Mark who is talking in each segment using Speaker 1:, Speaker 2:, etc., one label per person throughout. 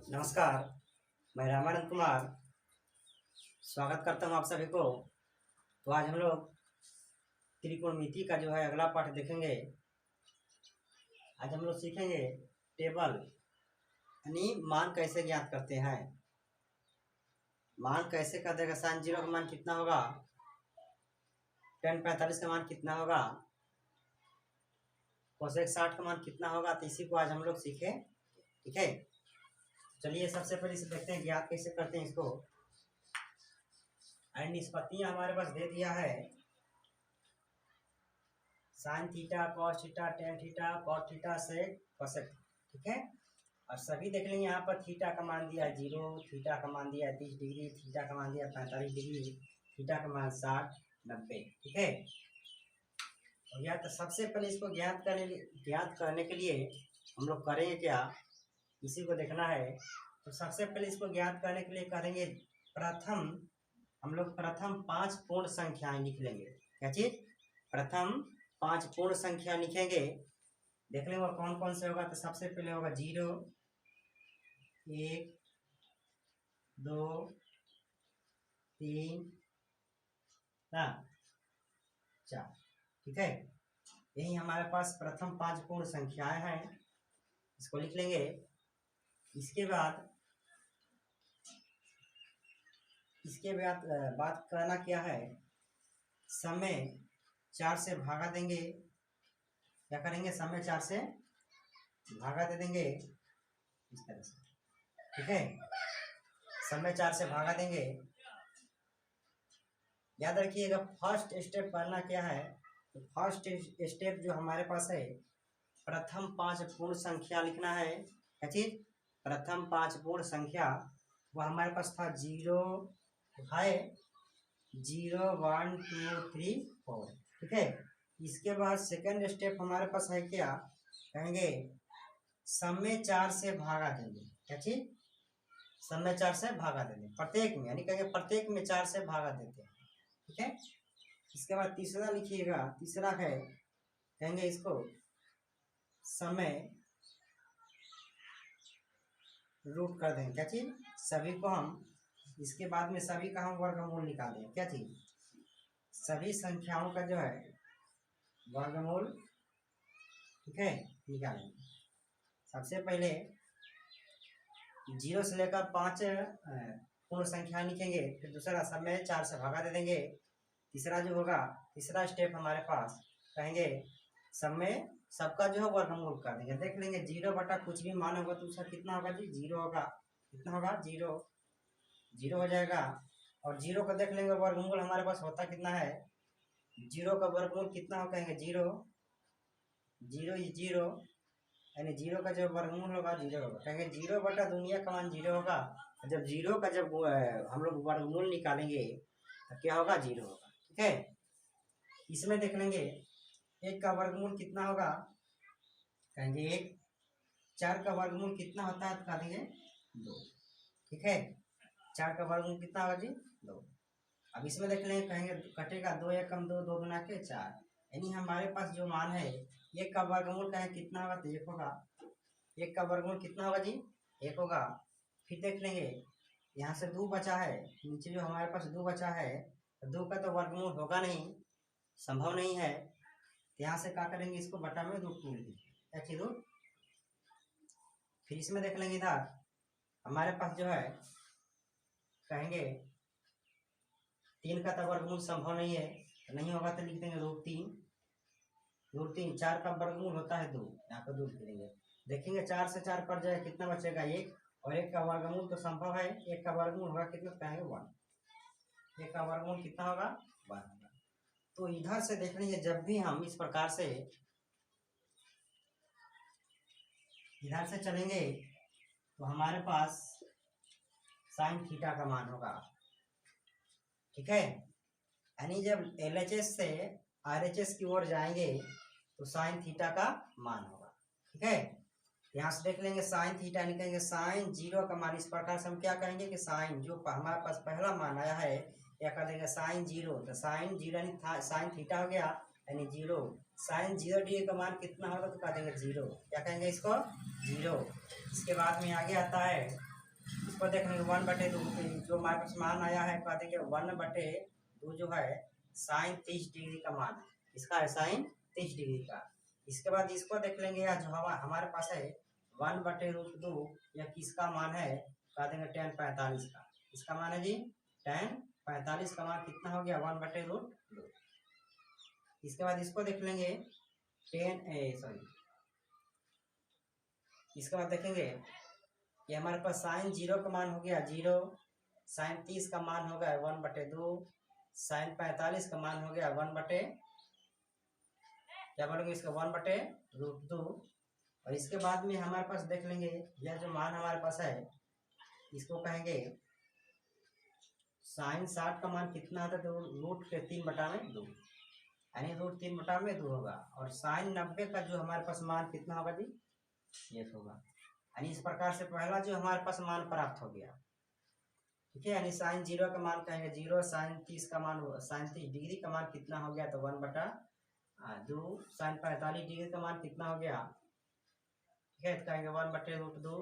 Speaker 1: नमस्कार। मैं रामानंद कुमार स्वागत करता हूं आप सभी को। तो आज हम लोग त्रिकोणमिति का जो है अगला पाठ देखेंगे। आज हम लोग सीखेंगे टेबल यानी मान कैसे ज्ञात करते हैं। मान कैसे कर देगा, sin 0 का मान कितना होगा, tan 45 का मान कितना होगा, cosec 60 का मान कितना होगा। तो इसी को आज हम लोग सीखे। ठीक है, चलिए सबसे पहले इसे देखते हैं ज्ञात कैसे करते हैं इसको। एंड निष्पत्तियां हमारे पास दे दिया है, sine theta, cos theta, tan theta, cot theta से कोसेक। ठीक है, और सभी देख लेंगे। यहाँ पर थीटा का मान दिया है 0, थीटा का मान दिया है 30 डिग्री, थीटा का मान दिया है 45 डिग्री, थीटा का मान 60, 90। ठीक है, और या तो सबसे पहले इसको ज्ञात करने के लिए हम लोग करेंगे क्या, इसी को देखना है। तो सबसे पहले इसको ज्ञात करने के लिए करेंगे हम लोग प्रथम 5 पूर्ण संख्याएं लिख लेंगे। क्या चीज? प्रथम 5 पूर्ण संख्या लिखेंगे। देख लेंगे और कौन कौन से होगा। तो सबसे पहले होगा 0, 1, 2, 3, 4। ठीक है, यही हमारे पास प्रथम 5 पूर्ण संख्याएं हैं, इसको लिख लेंगे। इसके बाद बात करना क्या है, समय 4 से भागा देंगे। क्या करेंगे, समय 4 से भागा दे देंगे इस तरह से। ठीक है, समय 4 से भागा देंगे। याद रखिएगा फर्स्ट स्टेप करना क्या है। तो फर्स्ट स्टेप जो हमारे पास है, प्रथम 5 पूर्ण संख्या लिखना है। क्या चीज? प्रथम 5 पूर्ण संख्या। वो हमारे पास था 0 है, 0, 1, 2, 3, 4। ठीक है, इसके बाद सेकंड स्टेप हमारे पास है क्या, कहेंगे समय 4 से भागा देंगे। क्या चीज? समय 4 से भागा देंगे प्रत्येक में, यानी कहेंगे प्रत्येक में 4 से भागा देते हैं। ठीक है, इसके बाद तीसरा लिखिएगा। तीसरा है, कहेंगे इसको समय रूट कर देंगे। क्या चीज? सभी को हम इसके बाद में सभी का हम वर्गमूल निकाल देंगे। क्या चीज? सभी संख्याओं का जो है वर्गमूल। ठीक है, निकालेंगे। सबसे पहले 0 से लेकर 5 पूर्ण संख्या लिखेंगे। फिर दूसरा समय 4 से भागा दे देंगे। तीसरा जो होगा, तीसरा स्टेप हमारे पास, कहेंगे समय सबका जो है वर्गमूल कर देंगे। देख लेंगे 0 बटा कुछ भी मान होगा तो उसका कितना होगा जी, 0 होगा। कितना होगा? 0 हो जाएगा। और 0 का देख लेंगे वर्गमूल हमारे पास होता कितना है। 0 का वर्गमूल कितना हो, कहेंगे 0, 0 इज 0, यानी 0 का जब वर्गमूल होगा 0 होगा। कहेंगे 0 बटा दुनिया का मान 0 होगा। जब 0 का जब हम लोग वर्गमूल निकालेंगे तो क्या होगा, 0 होगा। ठीक है, इसमें देख लेंगे 1 का वर्गमूल कितना होगा, कहेंगे 1। 4 का वर्गमूल कितना होता है, तो कह देंगे 2। ठीक है, 4 का वर्गमूल कितना होगा जी, 2। अब इसमें देख लेंगे, कहेंगे कटेगा 2 एकम 2, 2 गुना के 4, यानी हमारे पास जो मान है 1 का वर्गमूल कहें कितना होगा, तो 1 होगा। 1 का वर्गमूल कितना होगा जी, 1 होगा। फिर देख लेंगे यहाँ से 2 बचा है, नीचे जो हमारे पास 2 बचा है, 2 का तो वर्गमूल होगा नहीं, संभव नहीं है। तो यहाँ से क्या करेंगे, इसको बटा में 2 टूट देंगे। अच्छी 2। फिर इसमें देख लेंगे इधर हमारे पास जो है, कहेंगे 3 का तो वर्गमूल संभव नहीं है, तो नहीं होगा तो लिख देंगे √3। √3, 4 का वर्गमूल होता है 2, यहाँ पर 2 लिख देंगे। देखेंगे 4 से 4 कट जाए, कितना बचेगा 1, और 1 का वर्गमूल तो संभव है। 1 का वर्गमूल होगा कितना, कहेंगे 1। 1 का वर्गमूल कितना होगा, 1 होगा। तो इधर से देख लीजिए, जब भी हम इस प्रकार से इधर से चलेंगे तो हमारे पास साइन थीटा का मान होगा। ठीक है, यानी जब LHS से RHS की ओर जाएंगे तो साइन थीटा का मान होगा। ठीक है, यहाँ से देख लेंगे साइन थीटा निकलेंगे, साइन 0 का मान। इस प्रकार से हम क्या कहेंगे कि साइन जो हमारे पास पहला मान आया है, या कर देंगे साइन 0, तो साइन 0 यानी साइन थीटा हो गया, यानी 0। साइन 0 डिग्री का मान कितना होगा, तो कह देंगे 0। क्या कहेंगे इसको, 0। इसके बाद में आगे आता है इसको देख लेंगे 1/2 जो हमारे पास मान आया है, कह देंगे 1/2 जो है साइन 30 डिग्री का मान है, इसका है साइन 30 डिग्री का। इसके बाद इसको देख लेंगे, या जो हमारे पास है 1/√2, या किसका मान है, कह देंगे tan 45 का। इसका मान है जी tan 45 का मान कितना हो गया 1/√2। इसके बाद इसको देख लेंगे इसके बाद देखेंगे कि हमारे पास साइन 0 का मान हो गया 0, साइन 30 का मान हो गया 1/2, साइन 45 का मान हो गया 1/, क्या बोलेंगे इसका 1/√2। और इसके बाद में हमारे पास देख लेंगे यह जो मान हमारे पास है, इसको कहेंगे साइन 60 का मान कितना होता है, तो √3/2, यानी √3/2 होगा। और साइन 90 का जो हमारे पास मान कितना होगा जी, ये होगा। यानी इस प्रकार से पहला जो हमारे पास मान प्राप्त हो गया, ठीक है। यानी साइन 0 का मान कहेंगे 0, साइन 30 का मान, साइन 30 डिग्री का मान कितना हो गया, तो 1/2, साइन 45 डिग्री का मान कितना हो गया, ठीक है, तो कहेंगे 1/√2।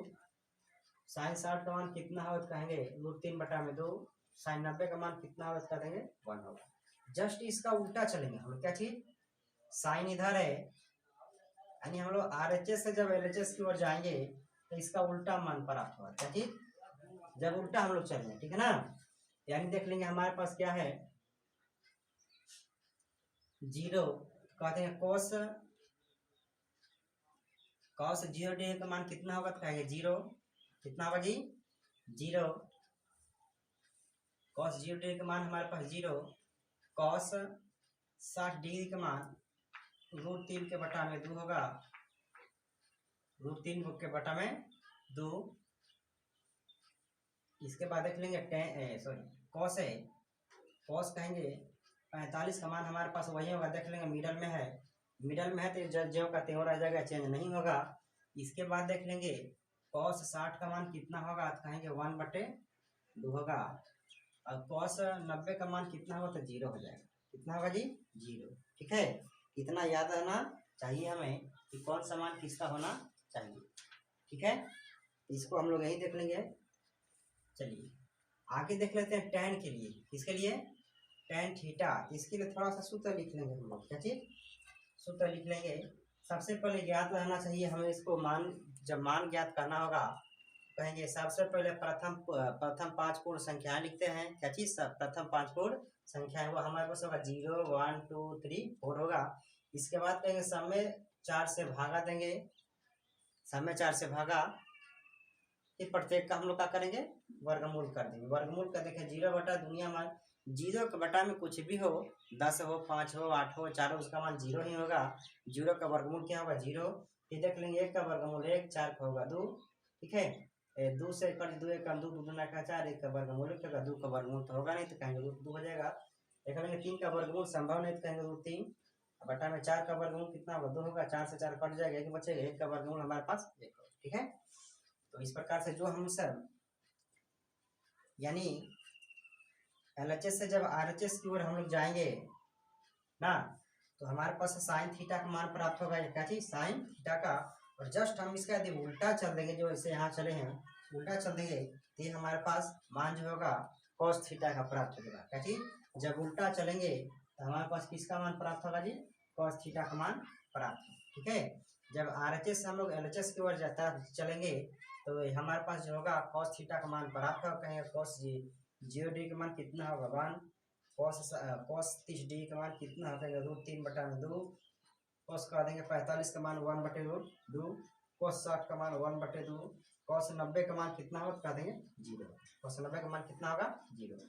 Speaker 1: साइन 60 का मान कितना हो, तो कहेंगे √3/2। साइन 90 का मान कितना हो, तो कह देंगे 1 होगा। जस्ट इसका उल्टा चलेंगे हम लोग, क्या चीज, साइन इधर है, यानी हम लोग RHS से जब LHS की ओर जाएंगे तो इसका उल्टा मान प्राप्त होगा, क्या चीज, जब उल्टा हम लोग चलेंगे, ठीक है ना। यानी देख लेंगे हमारे पास क्या है 0, कहते हैं cos 0 डिग्री का मान कितना होगा, तो कहेंगे 0, कितना होगा जी 0, cos 0 डिग्री का मान हमारे पास 0, cos 60 डिग्री का मान √3/2 होगा, √3/2। इसके बाद देख लेंगे cos है, cos कहेंगे 45 का मान हमारे पास वही होगा, देख लेंगे मिडल में है, तो जो का त्यों रह जाएगा, चेंज नहीं होगा। इसके बाद देख लेंगे cos 60 का मान कितना होगा, तो कहेंगे 1/2 होगा। और cos 90 का मान कितना होगा, तो 0 हो जाएगा, कितना होगा जी 0, ठीक है। इतना याद रहना चाहिए हमें कि कौन सा मान किसका होना चाहिए, ठीक है। इसको हम लोग यही देख लेंगे। चलिए आगे देख लेते हैं tan के लिए, किसके लिए, tan थीटा। इसके लिए थोड़ा सा सूत्र लिख लेंगे हम लोग, क्या चीज, सूत्र लिख लेंगे। सबसे पहले ज्ञात रहना चाहिए हमें इसको, जब मान ज्ञात करना होगा, कहेंगे सबसे पहले प्रथम 5 पूर्ण संख्याएं लिखते हैं, क्या चीज, प्रथम 5 पूर्ण संख्याएं, वो हमारे पास होगा 0, 1, 2, 3, 4 होगा। इसके बाद कहेंगे सब में 4 से भागा देंगे, सब में 4 से भागा, फिर प्रत्येक का हम लोग क्या करेंगे, वर्गमूल कर देंगे। वर्गमूल कर देंगे 0 बटा दुनिया मान, 0 के बटा में कुछ भी हो, 10 हो, 5 हो, 8 हो, 4 हो, उसका मान 0 ही होगा। 0 का वर्गमूल क्या होगा 0। फिर देख लेंगे 1 का वर्गमूल 1, 4 का होगा 2, ठीक है। 2 से कट 2, 1 का 2, 2 दूना का 4, 1 का वर्गमूल 1 होगा, 2 का वर्गमूल तो होगा नहीं, तो कहेंगे √2 हो जाएगा। देख लेंगे 3 का वर्गमूल संभव नहीं, तो कहेंगे √3 बटा में 4 का वर्गमूल कितना होगा 2 होगा, 4 से 4 कट जाएगा, 1 बचेगा, 1 का वर्गमूल हमारे पास 1 होगा, ठीक है। तो इस प्रकार से जो हम सब, यानी LHS से जब RHS की ओर हम लोग जाएंगे ना, तो हमारे पास साइन थीटा का मान प्राप्त होगा, क्या चीज, साइन थीटा का। और जस्ट हम इसका यदि उल्टा चल देंगे, जो ऐसे यहाँ चले हैं उल्टा चल देंगे, तो ये हमारे पास मान जो होगा cos थीटा का प्राप्त होगा, क्या चीज, जब उल्टा चलेंगे तो हमारे पास किसका मान प्राप्त होगा जी, cos थीटा का मान प्राप्त, ठीक है। जब RHS से हम लोग LHS की ओर चलेंगे तो हमारे पास जो होगा cos थीटा का मान प्राप्त होगा, कहेंगे cos 0 डिग्री का मान कितना होगा 1, cos 30 डिग्री का मान कितना होगा √3/2, cos का देंगे 45 का मान 1/2, cos 60 का मान 1/2, cos 90 का मान कितना होगा, कह देंगे 0, cos 90 का मान कितना होगा 0।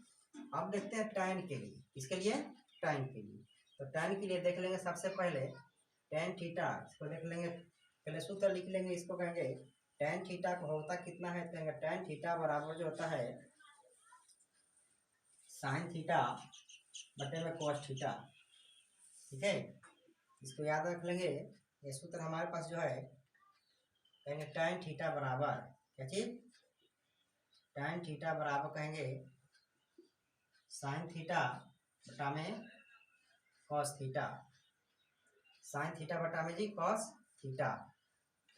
Speaker 1: अब देखते हैं tan के लिए, किसके लिए, tan के लिए। तो tan के लिए देख लेंगे सबसे पहले tan थीटा, इसको देख लेंगे, पहले सूत्र लिख लेंगे, इसको कहेंगे tan थीटा का होता कितना है, कहेंगे tan थीटा बराबर जो होता है साइन थीटा बटे में cos थीटा, ठीक है। इसको याद रख लेंगे, ये सूत्र हमारे पास जो है, कहेंगे tan थीटा बराबर, क्या चीज, tan थीटा बराबर कहेंगे साइन थीटा बटा में cos थीटा, साइन थीटा बटा में जी cos थीटा।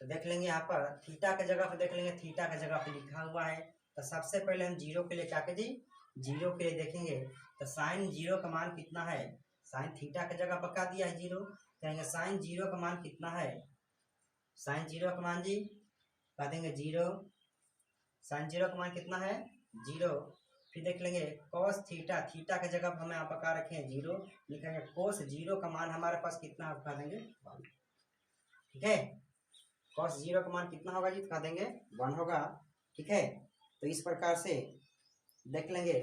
Speaker 1: तो देख लेंगे यहाँ पर थीटा के जगह पर, देख लेंगे थीटा के जगह पे लिखा हुआ है, तो सबसे पहले हम जीरो के लिए क्या करें, जीरो के लिए देखेंगे तो साइन जीरो का मान कितना है, साइन थीटा की जगह पक्का दिया है जीरो, कहेंगे साइन जीरो का मान कितना है, साइन जीरो का मान जी कह देंगे जीरो, साइन जीरो का मान कितना है जीरो। फिर देख लेंगे कॉस थीटा, थीटा की जगह हमें यहाँ पका रखे हैं जीरो, लिखेंगे कोस जीरो का मान हमारे पास कितना है कह देंगे 1, ठीक है। कॉस जीरो का मान कितना होगा जी, कह देंगे 1 होगा, ठीक है। तो इस प्रकार से देख लेंगे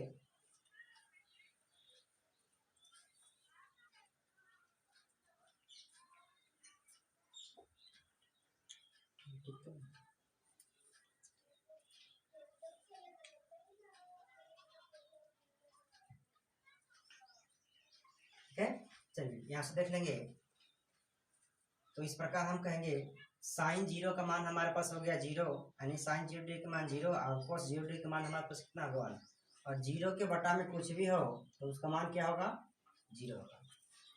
Speaker 1: ठीक है। चलिए यहाँ से देख लेंगे तो इस प्रकार हम कहेंगे साइन जीरो का मान हमारे पास हो गया जीरो, यानी साइन जीरो डिग्री का मान जीरो, और कोस जीरो डिग्री का मान हमारे पास कितना होगा 1, और जीरो के बटा में कुछ भी हो तो उसका मान क्या होगा जीरो होगा।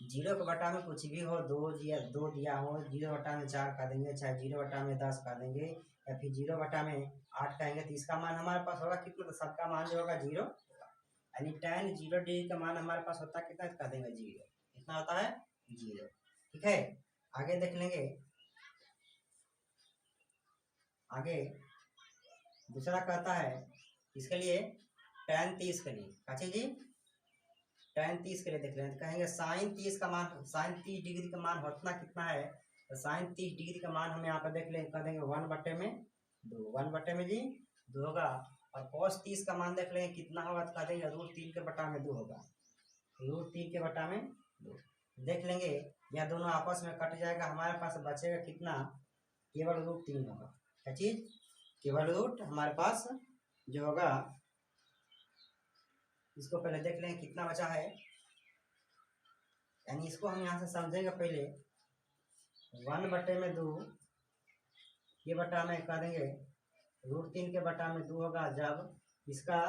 Speaker 1: जीरो के बटा में कुछ भी हो, दो दिया हो, जीरो बटा में 4 कर देंगे, चाहे जीरो बटा में 10 कर देंगे, या फिर जीरो बटा में 8 कहेंगे, तो इसका मान हमारे पास होगा कितना, तो सबका मान जो होगा जीरो होगा। यानी tan जीरो डिग्री का मान हमारे पास होता है कितना, कर देंगे जीरो, कितना होता है जीरो, ठीक है। आगे देख लेंगे, आगे दूसरा कहता है इसके लिए tan 30 के लिए, अच्छा जी tan 30 के लिए देख लेंगे, कहेंगे साइन 30 का मान, साइन 30 डिग्री का मान होता कितना है, तो साइन 30 डिग्री का मान हम यहाँ पर देख लेंगे, कह देंगे 1/2, 1/में जी 2 होगा, और cos 30 का मान देख लेंगे कितना होगा, तो कह देंगे √3 के बटा में 2 होगा, √3 के बटा में 2 देख लेंगे। यह दोनों आपस में कट जाएगा, हमारे पास बचेगा कितना, केवल √3 होगा, क्या चीज, केवल रूट हमारे पास जो होगा, इसको पहले देख लें कितना बचा है, यानी इसको हम यहाँ से समझेंगे पहले 1/2 ये बटा में कह देंगे √3 के बटा में 2 होगा, जब इसका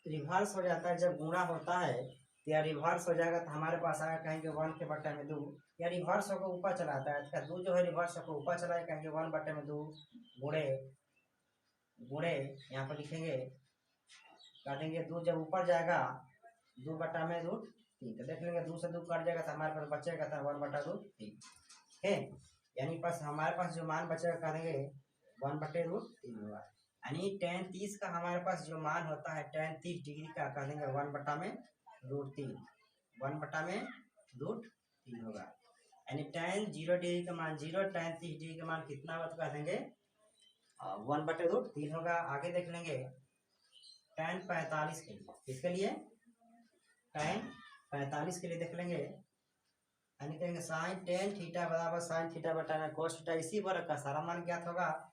Speaker 1: रिवर्स हो जाता है, जब गुणा होता है तो या रिवर्स हो जाएगा तो हमारे पास आएगा, कहेंगे 1 के बटा में 2, या रिवर्स होकर ऊपर चला आता है, इसका 2 जो है रिवर्स होकर ऊपर चला है, कहेंगे 1/2 गुणे गुणे यहाँ पर लिखेंगे, कह देंगे 2 जब ऊपर जाएगा 2 बटा में √3, तो देख लेंगे 2 से 2 कट जाएगा तो हमारे पास बचेगा था 1/√3, ठीक है। यानी पास हमारे पास जो मान बचेगा कह देंगे 1/√3 होगा, यानी tan 30 का हमारे पास जो मान होता है tan 30 डिग्री का, कह देंगे 1/√3, 1/√3 होगा, यानी tan 0 डिग्री का मान 0, tan 30 डिग्री का मान कितना होगा, तो कह देंगे 1/√3 होगा। आगे देख लेंगे tan 45 के लिए, किसके लिए tan 45 के लिए देख लेंगे, यानी कहेंगे साइन tan थीटा बराबर साइन थीटा बटा में cos थीटा, इसी वर्ग का सारा मान ज्ञात होगा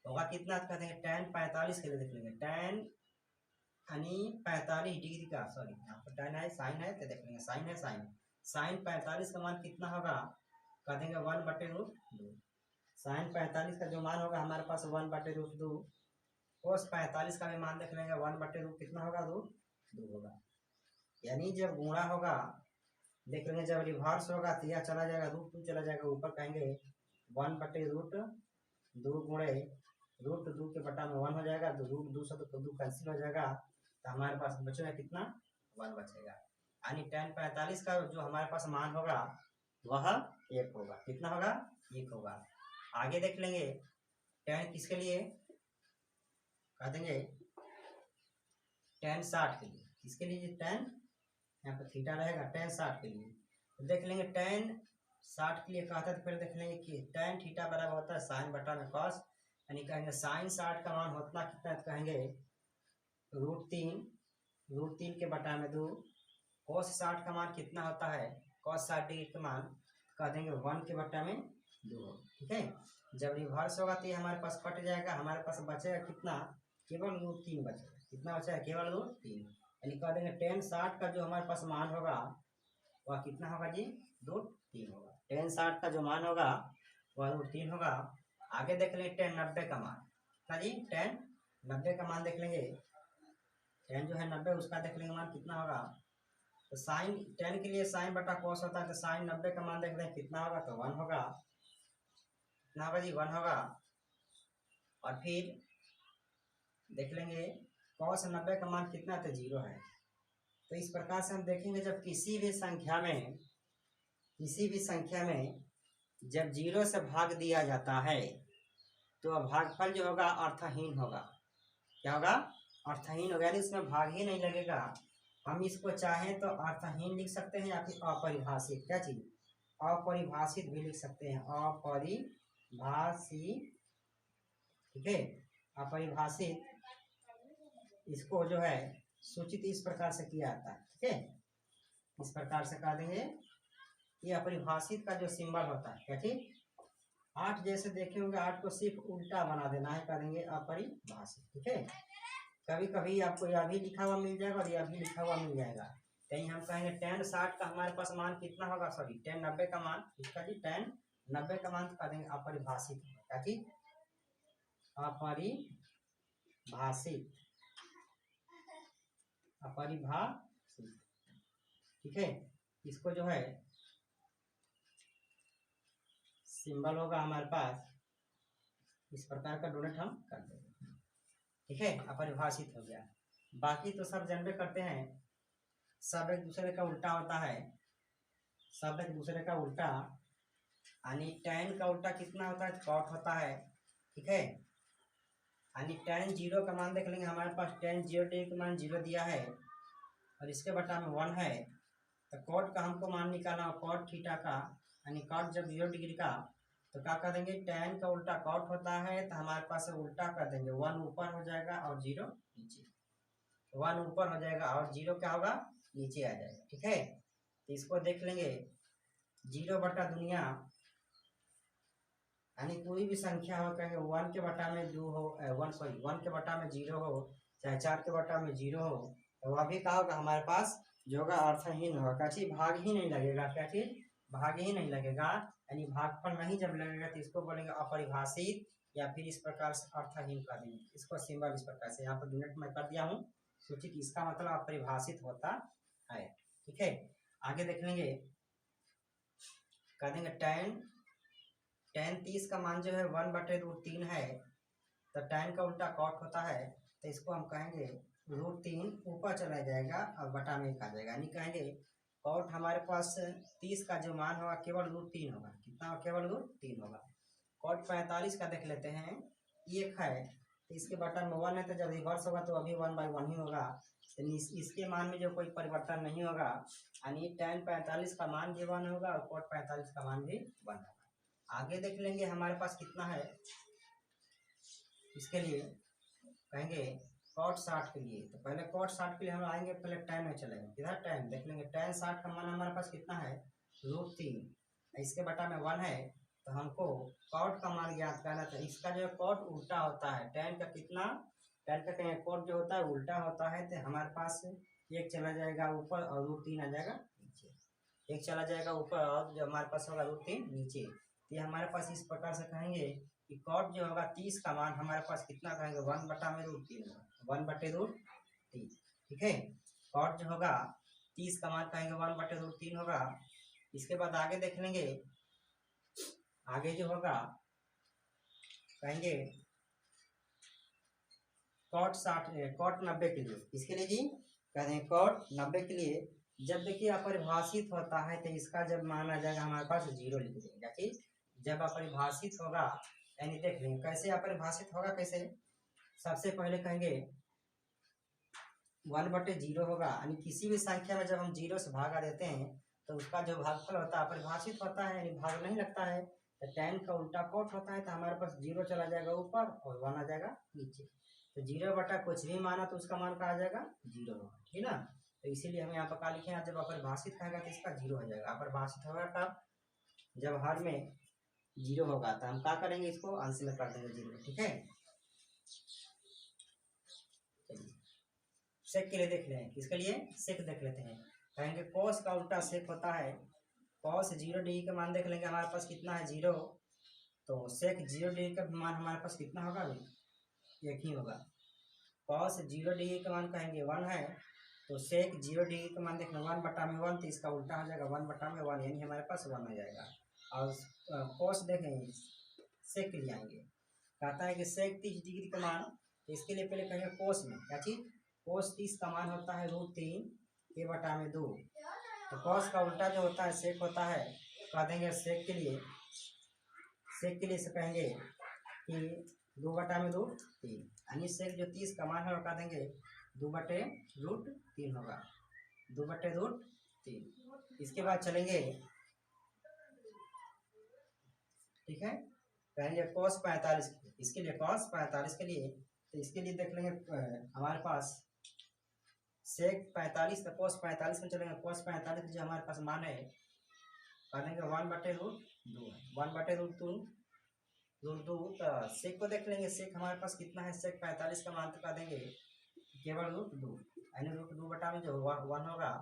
Speaker 1: कितना, कहते हैं tan 45 के लिए देख लेंगे, tan यानी 45 डिग्री का, सॉरी यहाँ पर tan है साइन है, तो देख लेंगे साइन है, साइन 45 का मान कितना होगा, कह देंगे 1/√2, साइन 45 का जो मान होगा हमारे पास 1/√2, cos 45 का भी मान देख लेंगे 1/2 कितना होगा, 2 होगा। यानी जब गुणा होगा देख लेंगे, जब रिवर्स होगा तो यह चला जाएगा, √2 चला जाएगा ऊपर, कहेंगे 1/√2 गुणे √2 के बटा में 1 हो जाएगा, तो √2 से तो 2 कैंसिल हो जाएगा, तो हमारे पास बचेगा कितना 1 बचेगा, यानी tan 45 का जो हमारे पास मान होगा वह 1 होगा, कितना होगा 1 होगा। आगे देख लेंगे tan किसके लिए, कह देंगे tan 60 के लिए, किसके लिए tan, यहाँ पर थीटा रहेगा tan 60 के लिए, तो देख लेंगे tan 60 के लिए कहता है, तो फिर देख लेंगे कि tan थीटा बराबर होता है साइन बटा में cos, यानी कहेंगे साइन 60 का मान होता कितना, तो कहेंगे √3 के बटा में 2, cos 60 का मान कितना होता है, cos 60 डिग्री का मान कह देंगे 1 के बटा में 2, ठीक है। जब रिवर्स होगा तो ये हमारे पास कट जाएगा, हमारे पास बचेगा कितना, केवल √3 बचेगा, कितना बचेगा केवल √3, यानी कह देंगे tan 60 का जो हमारे पास मान होगा वह कितना होगा जी, √3 होगा, tan 60 का जो मान होगा वह √3 होगा। आगे देख लेंगे tan 90 का मान, कितना जी tan 90 का मान देख लेंगे, tan जो है 90 उसका देख लेंगे मान कितना होगा, तो साइन tan के लिए साइन बटा cos होता है, तो साइन 90 का मान देख लेंगे कितना होगा, तो 1 होगा, कितना होगा जी 1 होगा। और फिर देख लेंगे cos 90 का मान कितना है तो 0 है। तो इस प्रकार से हम देखेंगे जब किसी भी संख्या में जब 0 से भाग दिया जाता है तो भागफल जो होगा अर्थहीन होगा। क्या होगा? अर्थहीन होगा, यानी इसमें भाग ही नहीं लगेगा। हम इसको चाहें तो अर्थहीन लिख सकते हैं या फिर अपरिभाषित, क्या चीज, अपरिभाषित भी लिख सकते हैं, अपरिभाषित। ठीक है, अपरिभाषित इसको जो है सूचित इस प्रकार से किया जाता है। ठीक है, इस प्रकार से कह देंगे ये अपरिभाषित का जो सिंबल होता है, क्या चीज, 8 जैसे देखे होंगे, 8 को सिर्फ उल्टा बना देना है, कह देंगे अपरिभाषित। ठीक है, कभी कभी आपको यह भी लिखा हुआ मिल जाएगा और यह भी लिखा हुआ मिल जाएगा। कहीं हम कहेंगे tan 60 का हमारे पास मान कितना होगा, सॉरी tan 90 का मान, इसका जी tan 90 का मान तो कह देंगे अपरिभाषित, क्या चीज, अपरिभाषित, अपरिभाषित। ठीक है, इसको जो है सिंबल होगा हमारे पास इस प्रकार का डोनेट हम कर देंगे। ठीक है, अपरिभाषित हो गया। बाकी तो सब जनरेट करते हैं, सब एक दूसरे का उल्टा होता है, सब एक दूसरे का उल्टा, यानी tan का उल्टा कितना होता है, cot होता है। ठीक है, यानी tan 0 का मान देख लेंगे, हमारे पास tan 0 डिग्री का मान 0 दिया है और इसके बटा में 1 है, तो cot का हमको मान निकालना हो, cot थीटा का, यानी cot जब 0 डिग्री का तो क्या कर देंगे, tan का उल्टा cot होता है, तो हमारे पास उल्टा कर देंगे, 1 ऊपर हो जाएगा और 0 नीचे, 1 ऊपर हो जाएगा और 0 क्या होगा, नीचे आ जाएगा। ठीक है, तो इसको देख लेंगे, 0 बटा दुनिया, यानी कोई भी संख्या हो, कहेंगे 1 के बटा में 2 हो, 1 के बटा में 0 हो, चाहे 4 के बटा में 0 हो, तो वह भी क्या होगा हमारे पास जो होगा अर्थहीन होगा, क्या चीज, भाग ही नहीं लगेगा, क्या चीज, भाग ही नहीं लगेगा, यानी भागफल नहीं जब लगेगा तो इसको बोलेंगे अपरिभाषित या फिर इस प्रकार से अर्थहीन कर देंगे। इसको सिंबल इस प्रकार से यहाँ पर यूनिट में कर दिया हूँ सूचित, इसका मतलब अपरिभाषित होता है। ठीक है, आगे देख लेंगे, कह देंगे tan 30 का मान जो है 1/√3 है, तो tan का उल्टा cot होता है, तो इसको हम कहेंगे √3 ऊपर चला जाएगा और बटा में 1 आ जाएगा, यानी कहेंगे cot हमारे पास 30 का जो मान होगा केवल √3 होगा, कितना, केवल √3 होगा। cot 45 का देख लेते हैं, 1 है, तो इसके बटा में 1 है, तो जब रिवर्स होगा तो अभी 1/1 ही होगा, तो इसके मान में जो कोई परिवर्तन नहीं होगा, यानी tan 45 का मान भी 1 होगा और cot 45 का मान भी 1 होगा। आगे देख लेंगे हमारे पास कितना है, इसके लिए कहेंगे cot 60 के लिए, तो पहले cot 60 के लिए हम आएंगे, पहले tan में चलेंगे, किधर tan देख लेंगे, tan 60 का मान हमारे पास कितना है, √3, इसके बटा में 1 है, तो हमको cot का मान ज्ञात करना था। इसका जो cot उल्टा होता है, tan का कितना, tan का कहेंगे cot जो होता है उल्टा होता है, तो हमारे पास 1 चला जाएगा ऊपर और √3 आ जाएगा नीचे, 1 चला जाएगा ऊपर और जो हमारे पास होगा √3 नीचे। ये हमारे पास इस प्रकार से कहेंगे कि cot जो होगा 30 का मान हमारे पास कितना कहेंगे, 1/√3 होगा, 1/√3। ठीक है, cot जो होगा 30 का मान कहेंगे 1/√3 होगा। इसके बाद आगे देख लेंगे, आगे जो होगा कहेंगे cot 90 के लिए, इसके लिए जी कह देंगे cot 90 के लिए, जब देखिए अपरिभाषित होता है तो इसका जब मान आ जाएगा हमारे पास 0 लिख देंगे, कि जब अपरिभाषित होगा, यानी देख लेंगे कैसे अपरिभाषित होगा, कैसे, सबसे पहले कहेंगे 1/0 होगा, यानी किसी भी संख्या में जब हम 0 से भागा देते हैं तो उसका जो भागफल होता है अपरिभाषित होता है, यानी भाग नहीं लगता है, तो tan का उल्टा cot होता है, तो हमारे पास 0 चला जाएगा ऊपर और 1 आ जाएगा नीचे, तो 0 बटा कुछ भी माना तो उसका मान क्या आ जाएगा, 0 होगा। ठीक ना, तो इसीलिए हम यहाँ पर क्या लिखे, जब अपरिभाषित कहेगा तो इसका 0 हो जाएगा। अपरिभाषित होगा तब जब हर में 0 होगा, तो हम क्या करेंगे, इसको अंश में कर देंगे 0। ठीक है, सेक के लिए देख लें, किसके लिए, सेक देख लेते हैं, कहेंगे cos का उल्टा सेक होता है, cos 0 डिग्री का मान देख लेंगे हमारे पास कितना है 0, तो सेक 0 डिग्री का मान हमारे पास कितना होगा, अभी 1 ही होगा। cos 0 डिग्री का मान कहेंगे 1 है, तो सेक 0 डिग्री का मान देखना 1/1, तो इसका उल्टा हो जाएगा 1/1, यानी हमारे पास 1 आ जाएगा। और cos देखेंगे सेक के लिए आएंगे, कहता है कि सेक 30 डिग्री का मान तो इसके लिए पहले कहेंगे कोस में, क्या चीज, कोस 30 का मान होता है √3 के/2। तो कॉस का उल्टा जो होता है सेक होता है, कह देंगे सेक के लिए इसे कहेंगे कि 2/2 3, यानी सेक जो 30 का मान है वो कह देंगे 2/√3 होगा, 2/√3। इसके बाद चलेंगे, ठीक है, कहेंगे cos 45, इसके लिए cos 45 के लिए, तो इसके लिए देख लेंगे हमारे पास सेक 45, तो cos 45 में चलेंगे। cos 45 जो हमारे पास मान है कह देंगे 1/√2, 1/√2, तो सेक को देख लेंगे, सेक हमारे पास कितना है, सेक 45 का मान तो कह देंगे केवल √2, यानी √2 बटा में जो 1 होगा,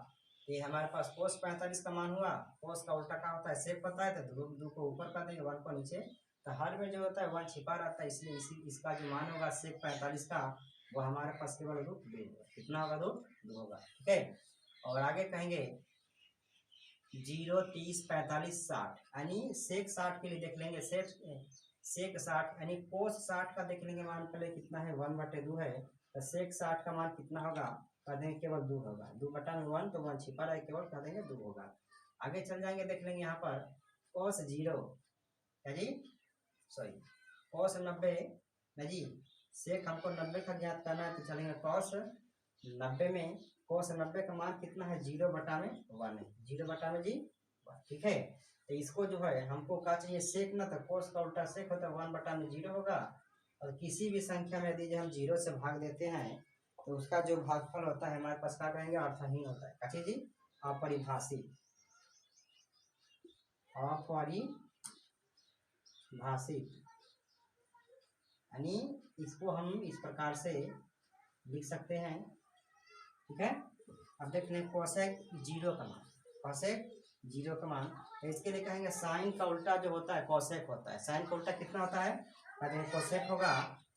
Speaker 1: ये हमारे पास cos 45 का मान हुआ। cos का उल्टा क्या होता है, सेक पता है, तो √2 को ऊपर कर देंगे, 1 को नीचे, तो हर में जो होता है 1 छिपा रहता है, इसलिए इसका जो मान होगा सेक 45 का वो हमारे पास केवल √2 होगा। कितना होगा, 2 होगा, ठीक है। और आगे कहेंगे 0, 30, 45, 60, यानी सेक 60 के लिए देख लेंगे, सेक 60 यानी कोस 60 का देख लेंगे मान पहले कितना है, 1/2 है, तो सेक 60 का मान कितना होगा, कह देंगे केवल 2 होगा, 2/1, तो 1 छिपा रहा है, केवल कह देंगे 2 होगा। आगे चल जाएंगे, देख लेंगे यहाँ पर cos 0 है जी, सॉरी cos 90 है जी, सेक हमको 90 का ज्ञात करना है, तो चलेंगे cos 90 में, cos 90 का मान कितना है, 0/1 है, 0/में जी, ठीक है। तो इसको जो है हमको क्या चाहिए, सेक ना, तो cos का उल्टा सेक होता है, 1/0 होगा। और किसी भी संख्या में यदि हम 0 से भाग देते हैं तो उसका जो भागफल होता है हमारे पास क्या कहेंगे, अर्थहीन होता है, क्या जी, अपरिभाषित, यानी इसको हम इस प्रकार से लिख सकते हैं, ठीक है। अब देख लें कोसेक 0 का मान, कोसेक 0 का मान, तो इसके लिए कहेंगे साइन का उल्टा जो होता है कोसेक होता है, साइन का उल्टा कितना होता है, कहते हैं कोसेक होगा।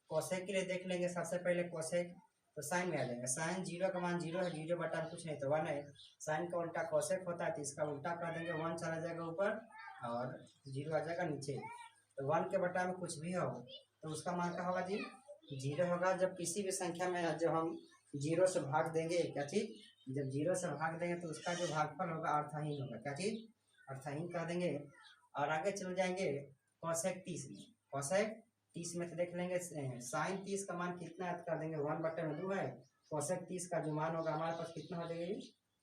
Speaker 1: कोसेक के लिए देख लेंगे सबसे पहले कोसेक, तो साइन में आ जाएगा, साइन 0 का मान 0 है, 0/, कुछ नहीं तो 1 है, साइन का उल्टा कोसेक होता है, तो इसका उल्टा कर देंगे, 1 चला जाएगा ऊपर और 0 आ जाएगा नीचे, तो 1 के बटा में कुछ भी हो तो उसका मान क्या होगा जी, 0 होगा। जब किसी भी संख्या में जब हम 0 से भाग देंगे, क्या चीज, जब 0 से भाग देंगे तो उसका जो भागफल होगा अर्थहीन होगा, क्या चीज, अर्थहीन कह देंगे। और आगे चल जाएंगे कोसेक 30 में, कोसेक 30 में तो देख लेंगे साइन 30 का मान कितना है, कर देंगे 1/2 है, कोसेक 30 का जो मान होगा हमारे पास कितना हो जाएगा,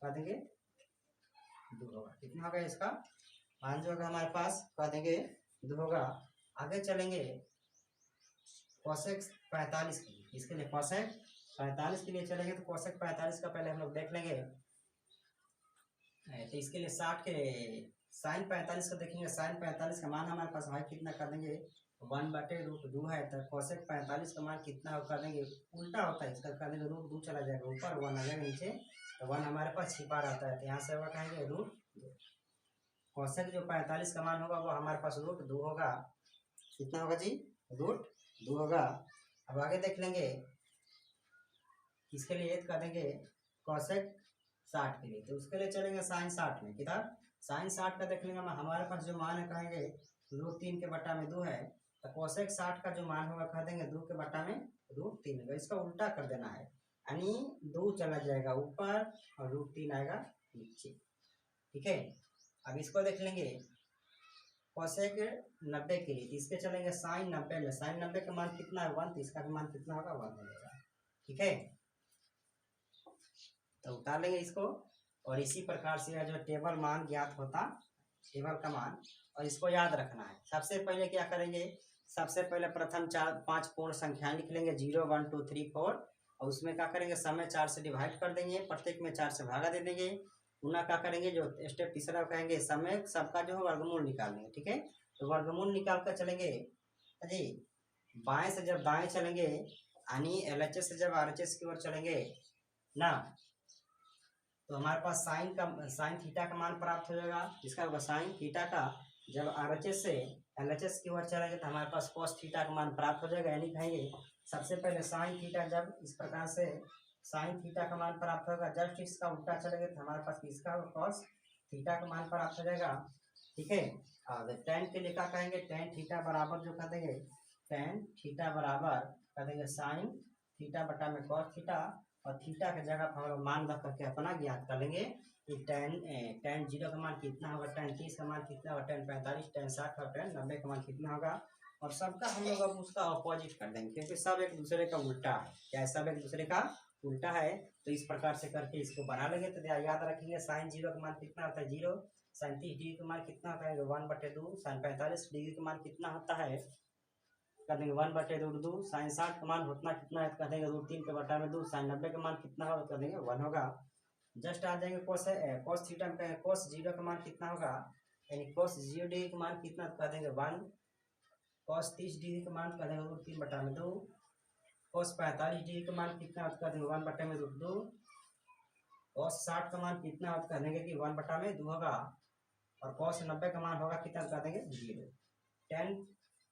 Speaker 1: कह देंगे 2 होगा, कितना होगा इसका मान जो होगा हमारे पास, कह देंगे 2 होगा। आगे चलेंगे कोसेक 45 के लिए, इसके लिए कोसेक 45 के लिए चलेंगे, तो कोसेक 45 का पहले हम लोग देख लेंगे, तो इसके लिए 60 के साइन 45 का देखेंगे, साइन 45 का मान हमारे पास है कितना, कर देंगे 1/√2 है, तो कोसेक 45 का मान कितना हो, कर देंगे उल्टा होता है इसका, कर देंगे √2 चला जाएगा ऊपर, 1 आ जाएगा नीचे, तो 1 हमारे पास छिपा रहता है, तो यहाँ से होगा कहेंगे √2। कोसेक जो 45 का मान होगा वो हमारे पास √2 होगा, कितना होगा जी, √2 होगा। अब आगे देख लेंगे इसके लिए कर देंगे कोसेक 60 के लिए, तो उसके लिए चलेंगे साइन 60 में, किधर, साइन 60 का देख लेंगे हमारे पास जो मान है कहेंगे √3/2 है, तो कोसेक 60 का जो मान होगा कह देंगे 2/√3 होगा, इसका उल्टा कर देना है, यानी 2 चला जाएगा ऊपर और √3 आएगा नीचे, ठीक है। अब इसको देख लेंगे कोसेक 90 के लिए, इसके चलेंगे साइन 90 में, साइन 90 का मान कितना है 1, तो इसका भी मान कितना होगा 1 हो जाएगा, ठीक है। तो उतार लेंगे इसको, और इसी प्रकार से जो टेबल मान ज्ञात होता, टेबल का मान, और इसको याद रखना है। सबसे पहले क्या करेंगे, सबसे पहले प्रथम 5 पूर्ण संख्याएं लिख लेंगे, 0, 1, 2, 3, 4, और उसमें क्या करेंगे समय 4 से डिवाइड कर देंगे, प्रत्येक में 4 से भागा दे देंगे। पुनः क्या करेंगे, जो स्टेप तीसरा कहेंगे समय सबका जो है वर्गमूल निकालेंगे, ठीक है। तो वर्गमूल निकाल कर चलेंगे जी, बाएं से जब दाएं चलेंगे, यानी LHS से जब RHS की ओर चलेंगे ना, तो हमारे पास साइन थीटा का मान प्राप्त हो जाएगा, इसका होगा साइन थीटा का, जब RHS से LHS की ओर चलेंगे तो हमारे पास cos थीटा का मान प्राप्त हो जाएगा, यानी कहेंगे सबसे पहले साइन थीटा, जब इस प्रकार से साइन थीटा का मान प्राप्त होगा, जब इसका उल्टा चलेंगे तो हमारे पास इसका cos थीटा का मान प्राप्त हो जाएगा, ठीक है। और टेन के लिए क्या कहेंगे, टेन थीटा बराबर जो कह देंगे, टेन थीटा बराबर कह देंगे साइन थीटा बटा में कॉस थीटा, और थीटा की जगह पर हम लोग मान रख करके अपना ज्ञात कर लेंगे कि tan 0 का मान कितना होगा, tan 30 का मान कितना होगा, tan 45, tan 60 और tan 90 का मान कितना होगा। और सबका हम लोग अब उसका अपोजिट कर देंगे, क्योंकि सब एक दूसरे का उल्टा है। क्या है? सब एक दूसरे का उल्टा है। तो इस प्रकार से करके इसको बना लेंगे। तो याद रखेंगे sin 0 का मान कितना होता है 0, sin 30 डिग्री का मान कितना होता है 1/2, sin 45 डिग्री का मान कितना होता है कर देंगे 1/√2, sin 60 का मान होतना कितना है कर देंगे √3/2, sin 90 का मान कितना होगा कर देंगे 1 होगा। जस्ट आ जाएंगे cos थीटा में cos 0 का मान कितना होगा, यानी cos 0 डिग्री का मान कितना कर देंगे 1, cos 30 डिग्री का मान कर देंगे √3/2, cos 45 डिग्री का मान कितना कर देंगे 1/√2, cos 60 का मान कितना कर देंगे कि 1/2 होगा, और cos 90 का मान होगा कितना कर देंगे 0। tan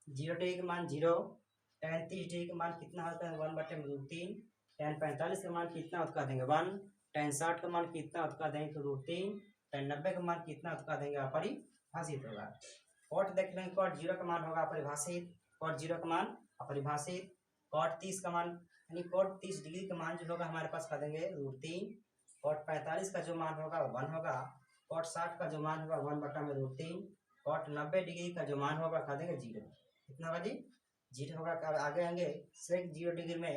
Speaker 1: 0 डिग्री का मान 0, tan 30 डिग्री का मान कितना होता है 1/√3, tan 45 का मान कितना कर देंगे 1, tan 60 का मान कितना कर देंगे तो √3, tan 90 का मान कितना कर देंगे अपरिभाषित होगा। cot देख लेंगे, cot 0 का मान होगा अपरिभाषित, cot 0 का मान अपरिभाषित, cot 30 का मान यानी cot 30 डिग्री का मान जो होगा हमारे पास कर देंगे √3, cot 45 का जो मान होगा 1 होगा, cot 60 का जो मान होगा 1/√3, cot 90 डिग्री का जो मान होगा कर देंगे 0। कितना होगा जी 0 होगा। अब आगे आएंगे sec 0 डिग्री में,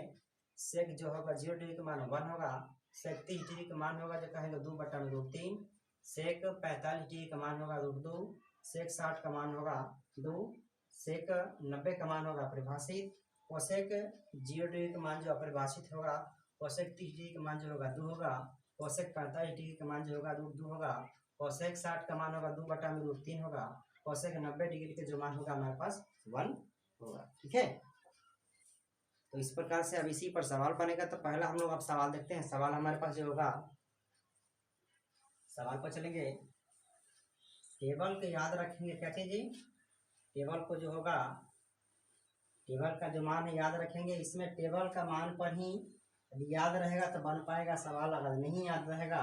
Speaker 1: sec जो होगा 0 डिग्री का मान 1 होगा, sec 30 डिग्री का मान होगा जो कहेंगे 2/√3, sec 45 डिग्री का मान होगा √2, sec 60 का मान होगा 2, sec 90 का मान होगा अपरिभाषित, cosec 0 डिग्री का मान जो अपरिभाषित होगा, cosec 30 डिग्री का मान जो होगा 2 होगा, cosec 45 डिग्री का मान जो होगा 2 होगा, cosec 60 का मान होगा 2/√3 होगा, cosec 90 डिग्री का जो मान होगा हमारे पास 1 होगा। ठीक है, तो इस प्रकार से अब इसी पर सवाल बनेगा। तो पहला हम लोग अब सवाल देखते हैं। सवाल हमारे पास जो होगा, सवाल पर चलेंगे, टेबल को याद रखेंगे क्या चीज जी, टेबल को जो होगा, टेबल का जो मान है याद रखेंगे। इसमें टेबल का मान पर ही यदि याद रहेगा तो बन पाएगा सवाल, अगर नहीं याद रहेगा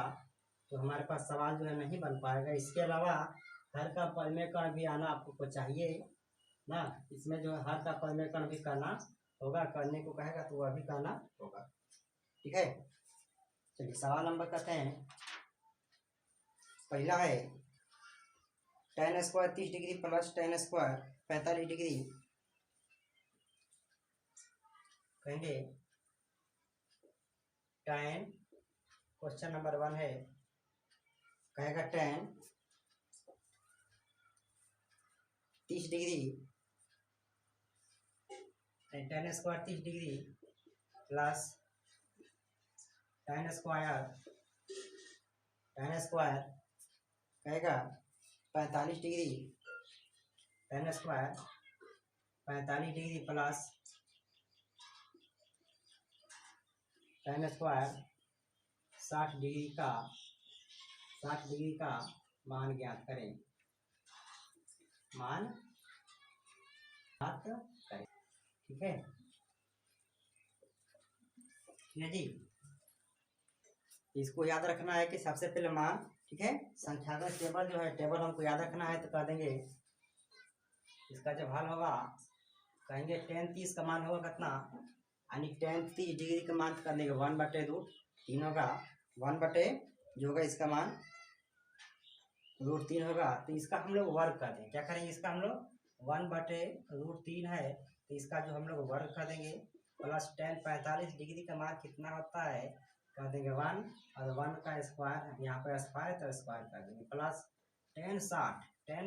Speaker 1: तो हमारे पास सवाल जो है नहीं बन पाएगा। इसके अलावा हर का परिमेयकरण भी आना आपको चाहिए ना, इसमें जो है हर का परिमेयकरण भी करना होगा, करने को कहेगा तो वह भी करना होगा। ठीक है, चलिए सवाल नंबर कहते हैं, पहला है tan square 30 degree plus tan square 45 degree, कहेंगे tan, क्वेश्चन नंबर 1 है, कहेगा tan 30 degree, tan square 30 degree plus tan square कहेगा 45 degree, tan square 45 degree plus tan square 60 degree का मान ज्ञात करें, मान ज्ञात करें। ठीक है जी, इसको याद रखना है कि सबसे पहले मान, ठीक है, संख्यात्मक टेबल जो है, टेबल हमको याद रखना है। तो कह देंगे इसका जब हल होगा, कहेंगे tan 30 का मान होगा कितना, यानी tan 30 डिग्री का मान कर देंगे 1/√3 होगा, 1 जो होगा इसका मान √3 होगा। तो इसका हम लोग वर्ग कर देंगे, क्या करेंगे, इसका हम लोग 1/√3 है तो इसका जो हम लोग वर्ग कर देंगे, प्लस tan 45 डिग्री का मान कितना होता है कर देंगे 1, और 1 का स्क्वायर यहाँ पर स्क्वायर तो स्क्वायर कर देंगे, प्लस tan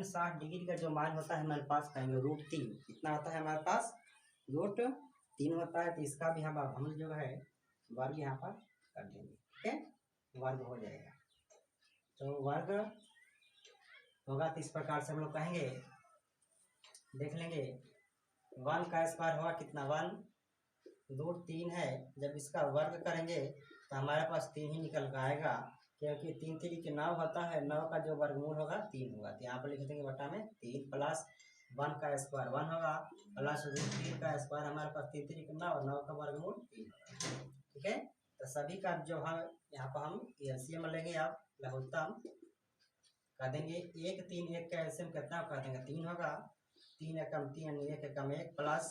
Speaker 1: 60 डिग्री का जो मान होता है हमारे पास कहेंगे √3, कितना होता है हमारे पास √3 होता है। तो इसका भी हम जो है वर्ग यहाँ पर कर देंगे। ठीक है, वर्ग हो जाएगा, तो वर्ग होगा। तो इस प्रकार से हम लोग कहेंगे, देख लेंगे 1 का स्क्वायर होगा कितना 1√3 है, जब इसका वर्ग करेंगे तो हमारे पास 3 ही निकल कर आएगा, क्योंकि 3 3 के 9 होता है, 9 का जो वर्गमूल होगा 3 होगा। तो यहाँ पर लिख देंगे बटा में 3, प्लस 1 का स्क्वायर 1 होगा, प्लस √3 का स्क्वायर हमारे पास 3 3 के 9 और 9 का वर्गमूल 3 होगा। ठीक है, तो सभी का जो हम यहाँ पर हम एलसीएम लेंगे, आप लघुत्तम कर देंगे 1 3 1 का एलसीएम कितना कर देंगे 3 होगा, 3 एकम 3 1 एकम 1 प्लस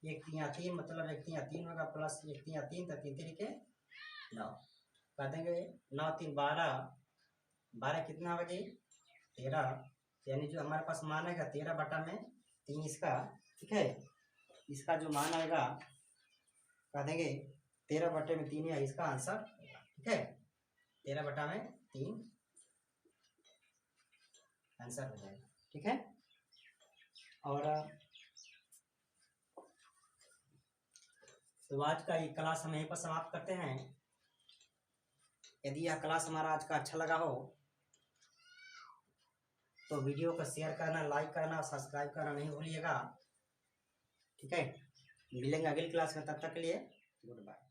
Speaker 1: एक 3 या 3 मतलब 1 3 या 3 होगा प्लस 1 3 या 3 तो 3 3 के 9 कर देंगे। 9 3 12, 12 कितना होगा जी 13, यानी जो हमारे पास मान आएगा 13/3 इसका, ठीक है। इसका जो मान आएगा कह देंगे 13/3 है इसका आंसर, ठीक है। 13/3 आंसर हो जाएगा, ठीक है। और तो आज का ये क्लास हम यहीं पर समाप्त करते हैं। यदि यह क्लास हमारा आज का अच्छा लगा हो तो वीडियो को शेयर करना, लाइक करना, सब्सक्राइब करना नहीं भूलिएगा, ठीक है। मिलेंगे अगली क्लास में, तब तक के लिए गुड बाय।